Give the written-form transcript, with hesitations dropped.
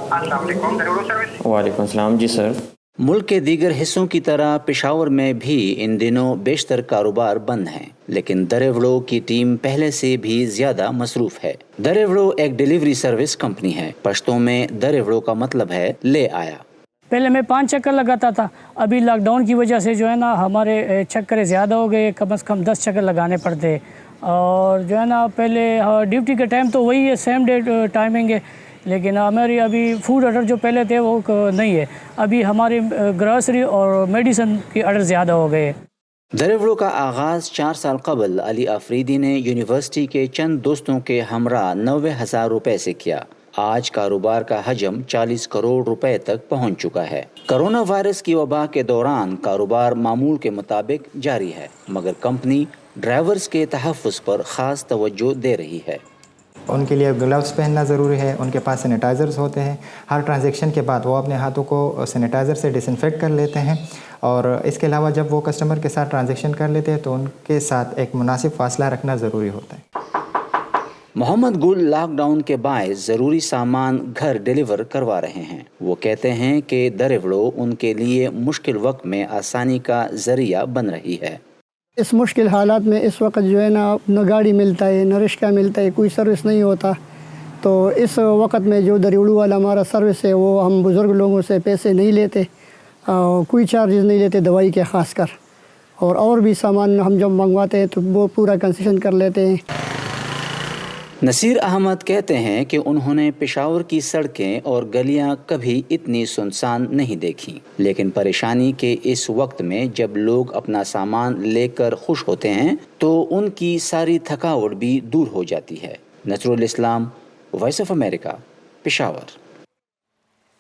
السلام علیکم، دریوڑو سروس۔ وعلیکم السلام جی سر۔ ملک کے دیگر حصوں کی طرح پشاور میں بھی ان دنوں بیشتر کاروبار بند ہیں، لیکن دریوڑو کی ٹیم پہلے سے بھی زیادہ مصروف ہے۔ دریوڑو ایک ڈیلیوری سروس کمپنی ہے۔ پشتوں میں دریوڑو کا مطلب ہے لے آیا۔ پہلے میں 5 چکر لگاتا تھا، ابھی لاک ڈاؤن کی وجہ سے جو ہے نا ہمارے چکر زیادہ ہو گئے، کم از کم 10 چکر لگانے پڑتے۔ اور جو ہے نا پہلے ڈیوٹی کے ٹائم تو وہی ہے، سیم ڈے ٹائمنگ ہے، لیکن ہماری ابھی فوڈ آرڈر جو پہلے تھے وہ نہیں ہے، ابھی ہماری گراسری اور میڈیسن کے آرڈر زیادہ ہو گئے۔ دریوڑو کا آغاز 4 سال قبل علی آفریدی نے یونیورسٹی کے چند دوستوں کے ہمراہ 90,000 روپے سے کیا۔ آج کاروبار کا حجم 40 کروڑ روپے تک پہنچ چکا ہے۔ کرونا وائرس کی وبا کے دوران کاروبار معمول کے مطابق جاری ہے، مگر کمپنی ڈرائیورز کے تحفظ پر خاص توجہ دے رہی ہے۔ ان کے لیے گلوز پہننا ضروری ہے، ان کے پاس سینیٹائزرز ہوتے ہیں، ہر ٹرانزیکشن کے بعد وہ اپنے ہاتھوں کو سینیٹائزر سے ڈس انفیکٹ کر لیتے ہیں، اور اس کے علاوہ جب وہ کسٹمر کے ساتھ ٹرانزیکشن کر لیتے ہیں تو ان کے ساتھ ایک مناسب فاصلہ رکھنا ضروری ہوتا ہے۔ محمد گل لاک ڈاؤن کے باعث ضروری سامان گھر ڈیلیور کروا رہے ہیں۔ وہ کہتے ہیں کہ دریوڑو ان کے لیے مشکل وقت میں آسانی کا ذریعہ بن رہی ہے۔ اس مشکل حالات میں اس وقت جو ہے نا نہ گاڑی ملتا ہے، نہ رکشہ ملتا ہے، کوئی سروس نہیں ہوتا، تو اس وقت میں جو دریوڑو والا ہمارا سروس ہے وہ ہم بزرگ لوگوں سے پیسے نہیں لیتے، کوئی چارجز نہیں لیتے دوائی کے خاص کر، اور بھی سامان ہم جب منگواتے ہیں تو وہ پورا کنسیشن کر لیتے ہیں۔ نصیر احمد کہتے ہیں کہ انہوں نے پشاور کی سڑکیں اور گلیاں کبھی اتنی سنسان نہیں دیکھیں، لیکن پریشانی کے اس وقت میں جب لوگ اپنا سامان لے کر خوش ہوتے ہیں تو ان کی ساری تھکاوٹ بھی دور ہو جاتی ہے۔ نصر الاسلام، وائس آف امریکہ، پشاور۔